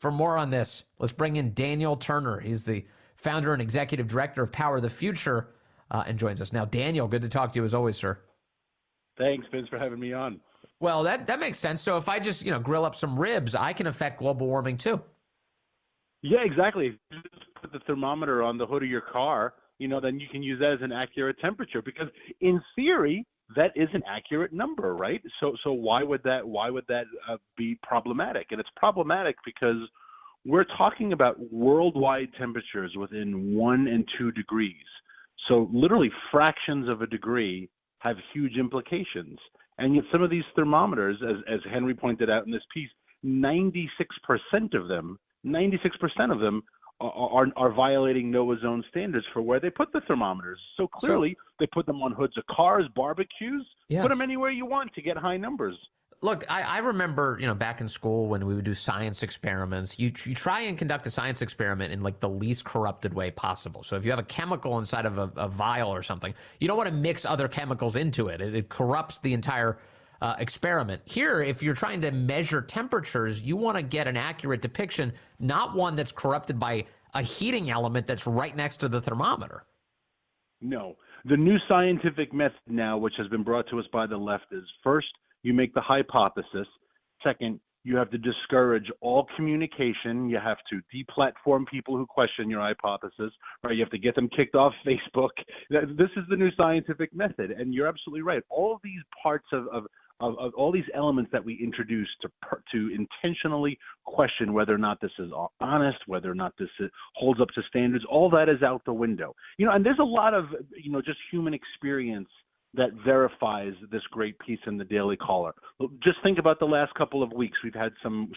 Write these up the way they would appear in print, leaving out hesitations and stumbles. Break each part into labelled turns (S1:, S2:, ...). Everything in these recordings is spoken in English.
S1: For more on this, let's bring in Daniel Turner. He's the founder and executive director of Power the Future, and joins us now. Daniel, good to talk to you as always, sir.
S2: Thanks, Vince, for having me on.
S1: Well, that makes sense. So if I just grill up some ribs, I can affect global warming too.
S2: Yeah, exactly. If you just put the thermometer on the hood of your car, then you can use that as an accurate temperature, because in theory that is an accurate number, right? So why would that be problematic? And it's problematic because we're talking about worldwide temperatures within 1 and 2 degrees. So literally fractions of a degree have huge implications. And yet some of these thermometers, as Henry pointed out in this piece, 96% of them are violating NOAA zone standards for where they put the thermometers. So clearly they put them on hoods of cars, barbecues, put them anywhere you want to get high numbers.
S1: Look, I remember, back in school when we would do science experiments, you try and conduct a science experiment in like the least corrupted way possible. So if you have a chemical inside of a vial or something, you don't want to mix other chemicals into it. It corrupts the entire experiment. Here, if you're trying to measure temperatures, you want to get an accurate depiction, not one that's corrupted by a heating element that's right next to the thermometer.
S2: No. The new scientific method now, which has been brought to us by the left, is first, you make the hypothesis. Second, you have to discourage all communication. You have to deplatform people who question your hypothesis, right? You have to get them kicked off Facebook. This is the new scientific method. And you're absolutely right. All of these parts of all these elements that we introduce to intentionally question whether or not this is honest, whether or not this holds up to standards, all that is out the window. And there's a lot of, just human experience that verifies this great piece in the Daily Caller. Just think about the last couple of weeks. We've had some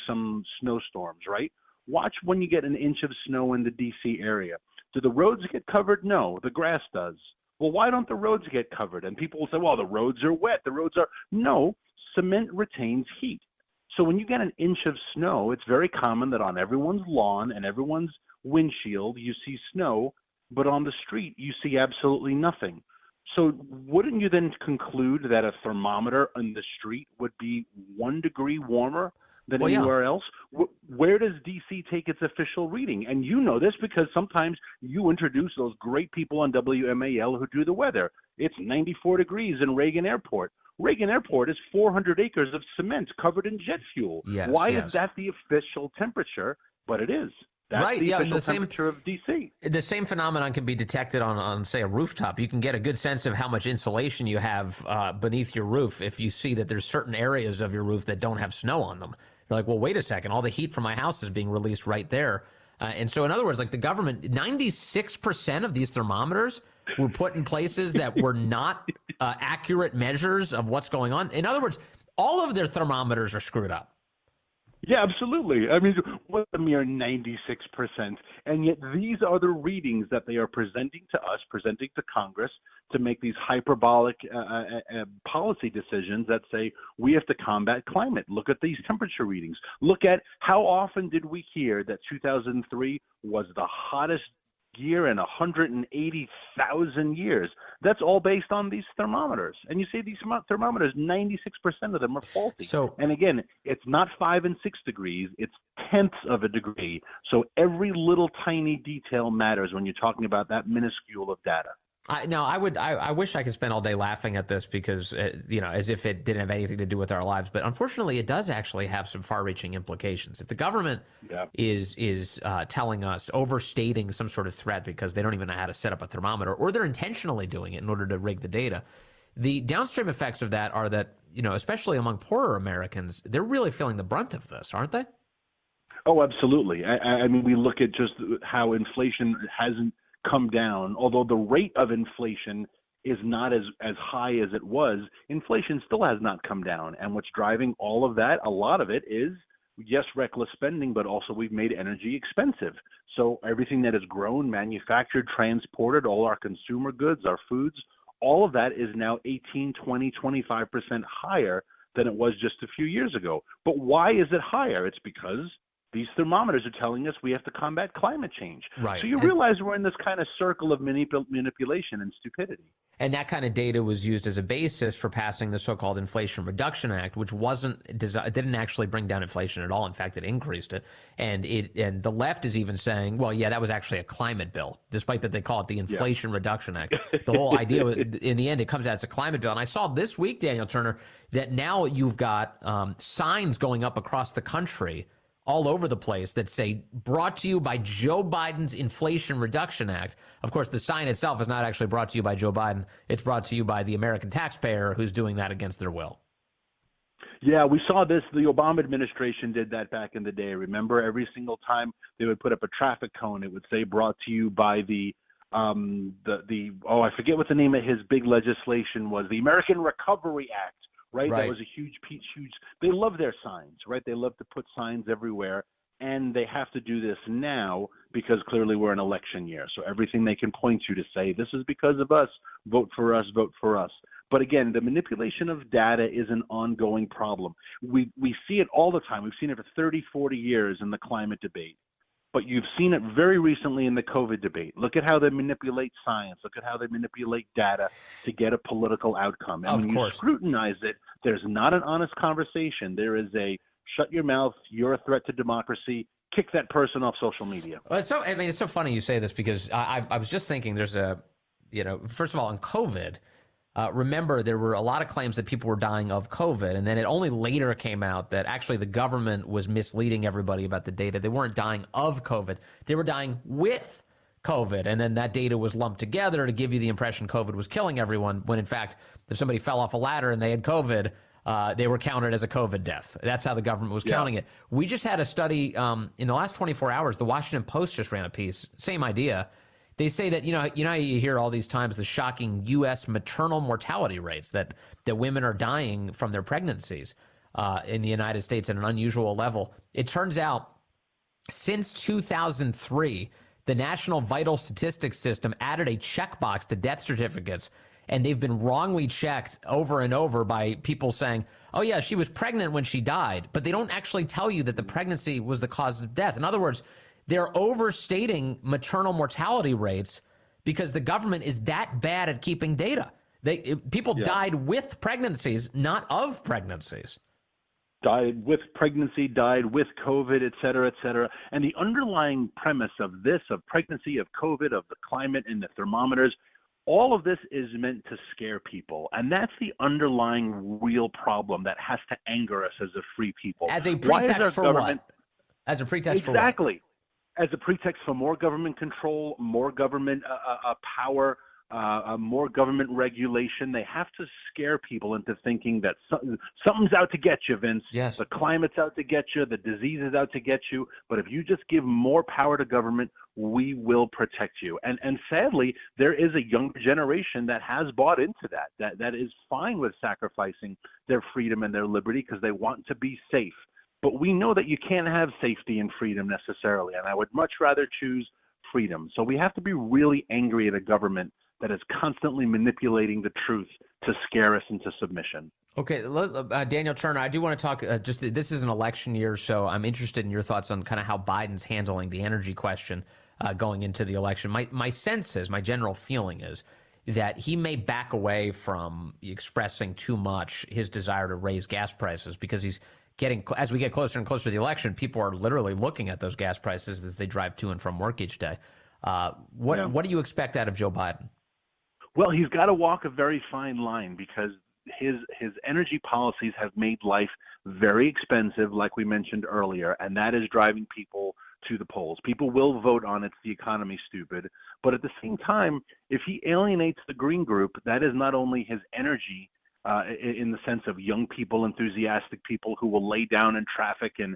S2: snowstorms, right? Watch when you get an inch of snow in the D.C. area. Do the roads get covered? No, the grass does. Well, why don't the roads get covered? And people will say, well, the roads are wet. No, cement retains heat. So when you get an inch of snow, it's very common that on everyone's lawn and everyone's windshield, you see snow, but on the street, you see absolutely nothing. So wouldn't you then conclude that a thermometer on the street would be 1 degree warmer than anywhere else? Where does DC take its official reading? And you know this because sometimes you introduce those great people on WMAL who do the weather. It's 94 degrees in Reagan Airport. Reagan Airport is 400 acres of cement covered in jet fuel. Why is that the official temperature? But it is. That's the official temperature of D.C.
S1: The same phenomenon can be detected on, say, a rooftop. You can get a good sense of how much insulation you have beneath your roof if you see that there's certain areas of your roof that don't have snow on them. You're like, well, wait a second. All the heat from my house is being released right there. And so, in other words, like the government, 96% of these thermometers were put in places that were not accurate measures of what's going on. In other words, all of their thermometers are screwed up.
S2: Yeah, absolutely. I mean, what a mere 96%. And yet these are the readings that they are presenting to us, presenting to Congress to make these hyperbolic policy decisions that say we have to combat climate. Look at these temperature readings. Look at how often did we hear that 2003 was the hottest year in 180,000 years. That's all based on these thermometers. And you see these thermometers, 96% of them are faulty. And again, it's not 5 and 6 degrees, it's tenths of a degree. So every little tiny detail matters when you're talking about that minuscule of data.
S1: I wish I could spend all day laughing at this because, as if it didn't have anything to do with our lives. But unfortunately, it does actually have some far-reaching implications. If the government is telling us, overstating some sort of threat because they don't even know how to set up a thermometer, or they're intentionally doing it in order to rig the data, the downstream effects of that are that, especially among poorer Americans, they're really feeling the brunt of this, aren't they?
S2: Oh, absolutely. I mean, we look at just how inflation hasn't come down, although the rate of inflation is not as high as it was. Inflation still has not come down. And what's driving all of that, a lot of it is, yes, reckless spending, but also we've made energy expensive. So everything that is grown, manufactured, transported, all our consumer goods, our foods, all of that is now 18, 20, 25% higher than it was just a few years ago. But why is it higher? It's because these thermometers are telling us we have to combat climate change.
S1: Right.
S2: So you realize we're in this kind of circle of manipulation and stupidity.
S1: And that kind of data was used as a basis for passing the so-called Inflation Reduction Act, which it didn't actually bring down inflation at all. In fact, it increased it. And the left is even saying, well, yeah, that was actually a climate bill, despite that they call it the Inflation Reduction Act. The whole idea, in the end, it comes out as a climate bill. And I saw this week, Daniel Turner, that now you've got signs going up across the country all over the place that say, brought to you by Joe Biden's Inflation Reduction Act. Of course, the sign itself is not actually brought to you by Joe Biden. It's brought to you by the American taxpayer who's doing that against their will.
S2: Yeah, we saw this. The Obama administration did that back in the day. Remember, every single time they would put up a traffic cone, it would say brought to you by I forget what the name of his big legislation was, the American Recovery Act. Right? That was a huge. They love their signs, right? They love to put signs everywhere, and they have to do this now because clearly we're in election year. So everything they can point to say, this is because of us, vote for us, vote for us. But again, the manipulation of data is an ongoing problem. We see it all the time. We've seen it for 30, 40 years in the climate debate. But you've seen it very recently in the COVID debate. Look at how they manipulate science. Look at how they manipulate data to get a political outcome. And when you scrutinize it, there's not an honest conversation. There is a shut your mouth, you're a threat to democracy, kick that person off social media.
S1: Well, it's so funny you say this because I was just thinking first of all, on COVID, remember, there were a lot of claims that people were dying of COVID, and then it only later came out that actually the government was misleading everybody about the data. They weren't dying of COVID. They were dying with COVID, and then that data was lumped together to give you the impression COVID was killing everyone, when in fact, if somebody fell off a ladder and they had COVID, they were counted as a COVID death. That's how the government was counting it. We just had a study in the last 24 hours. The Washington Post just ran a piece, same idea. They say that, you hear all these times the shocking U.S. maternal mortality rates, that women are dying from their pregnancies in the United States at an unusual level. It turns out since 2003, the National Vital Statistics System added a checkbox to death certificates, and they've been wrongly checked over and over by people saying, oh, yeah, she was pregnant when she died, but they don't actually tell you that the pregnancy was the cause of death. In other words, they're overstating maternal mortality rates because the government is that bad at keeping data. People died with pregnancies, not of pregnancies.
S2: Died with pregnancy, died with COVID, et cetera, et cetera. And the underlying premise of this, of pregnancy, of COVID, of the climate and the thermometers, all of this is meant to scare people. And that's the underlying real problem that has to anger us as a free people.
S1: As a pretext for what? As a pretext for what?
S2: Exactly. As a pretext for more government control, more government power, more government regulation. They have to scare people into thinking that something's out to get you, Vince.
S1: Yes.
S2: The climate's out to get you. The disease is out to get you. But if you just give more power to government, we will protect you. And sadly, there is a younger generation that has bought into that is fine with sacrificing their freedom and their liberty because they want to be safe. But we know that you can't have safety and freedom necessarily, and I would much rather choose freedom. So we have to be really angry at a government that is constantly manipulating the truth to scare us into submission.
S1: Okay, Daniel Turner, I do want to talk, this is an election year, so I'm interested in your thoughts on kind of how Biden's handling the energy question going into the election. My sense is, my general feeling is, that he may back away from expressing too much his desire to raise gas prices because he's as we get closer and closer to the election, people are literally looking at those gas prices as they drive to and from work each day. What do you expect out of Joe Biden?
S2: Well, he's got to walk a very fine line because his energy policies have made life very expensive, like we mentioned earlier, and that is driving people to the polls. People will vote on it's the economy stupid, but at the same time, if he alienates the Green Group, that is not only his energy in the sense of young people, enthusiastic people who will lay down in traffic and,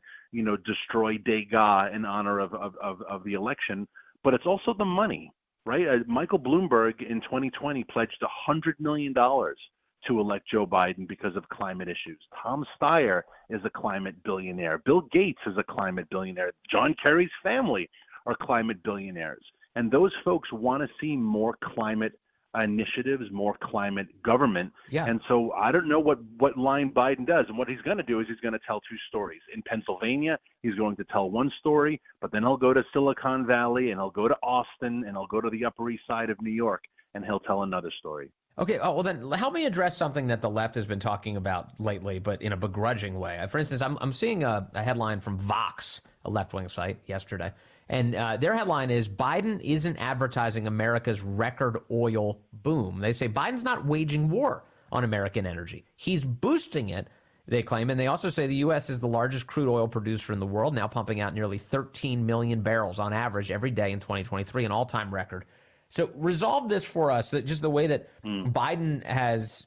S2: destroy Degas in honor of the election. But it's also the money, right? Michael Bloomberg in 2020 pledged $100 million to elect Joe Biden because of climate issues. Tom Steyer is a climate billionaire. Bill Gates is a climate billionaire. John Kerry's family are climate billionaires. And those folks want to see more climate initiatives, more climate government.
S1: Yeah.
S2: And so I don't know what line Biden does. And what he's going to do is he's going to tell two stories. In Pennsylvania, he's going to tell one story, but then he'll go to Silicon Valley and he'll go to Austin and he'll go to the Upper East Side of New York and he'll tell another story.
S1: Okay, oh, well then help me address something that the left has been talking about lately, but in a begrudging way. For instance, I'm seeing a headline from Vox, a left-wing site, yesterday, and their headline is Biden isn't advertising America's record oil boom. They say Biden's not waging war on American energy. He's boosting it, they claim, and they also say the U.S. is the largest crude oil producer in the world, now pumping out nearly 13 million barrels on average every day in 2023, an all-time record. So resolve this for us, that just the way that Biden has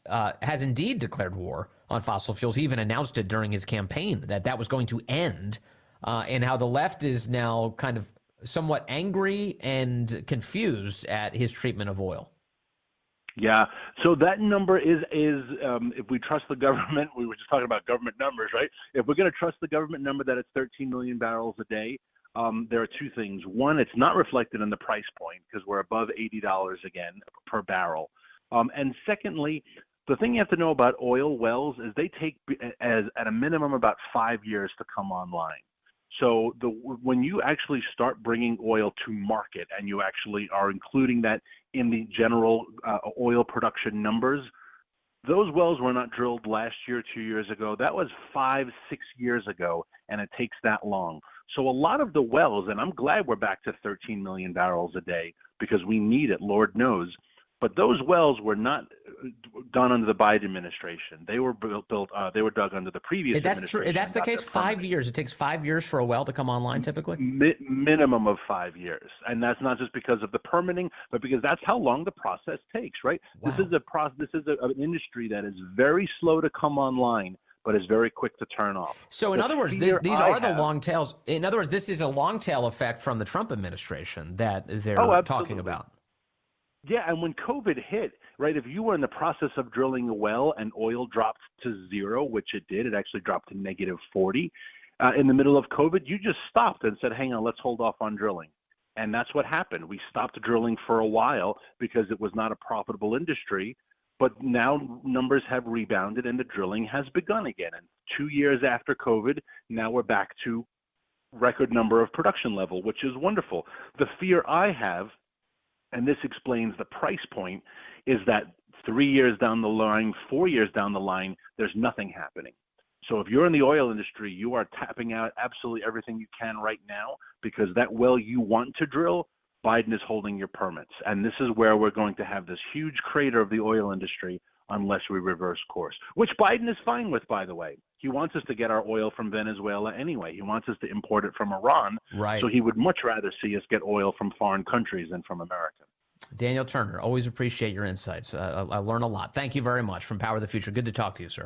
S1: indeed declared war on fossil fuels. He even announced it during his campaign that was going to end, and how the left is now kind of somewhat angry and confused at his treatment of oil.
S2: Yeah. So that number is if we trust the government, we were just talking about government numbers, right? If we're going to trust the government number that it's 13 million barrels a day, there are two things. One, it's not reflected in the price point because we're above $80 again per barrel. And secondly, the thing you have to know about oil wells is they take as at a minimum about 5 years to come online. So when you actually start bringing oil to market and you actually are including that in the general oil production numbers, those wells were not drilled last year, 2 years ago. That was 5, 6 years ago, and it takes that long. So a lot of the wells, and I'm glad we're back to 13 million barrels a day because we need it, Lord knows. But those wells were not done under the Biden administration. They were they were dug under the previous administration.
S1: True. That's the case. 5 years. It takes 5 years for a well to come online, typically.
S2: Minimum of 5 years, and that's not just because of the permitting, but because that's how long the process takes. Right. Wow. This is an industry that is very slow to come online, but is very quick to turn off.
S1: So in other words, these are the long tails. In other words, this is a long tail effect from the Trump administration that they're talking about.
S2: Yeah, and when COVID hit, right, if you were in the process of drilling a well and oil dropped to zero, which it did, it actually dropped to negative 40 in the middle of COVID, you just stopped and said, hang on, let's hold off on drilling. And that's what happened. We stopped drilling for a while because it was not a profitable industry. But now numbers have rebounded and the drilling has begun again. And 2 years after COVID, now we're back to record number of production level, which is wonderful. The fear I have, and this explains the price point, is that 3 years down the line, 4 years down the line, there's nothing happening. So if you're in the oil industry, you are tapping out absolutely everything you can right now because that well you want to drill, Biden is holding your permits. And this is where we're going to have this huge crater of the oil industry unless we reverse course, which Biden is fine with, by the way. He wants us to get our oil from Venezuela anyway. He wants us to import it from Iran.
S1: Right.
S2: So he would much rather see us get oil from foreign countries than from America.
S1: Daniel Turner, always appreciate your insights. I learn a lot. Thank you very much from Power of the Future. Good to talk to you, sir.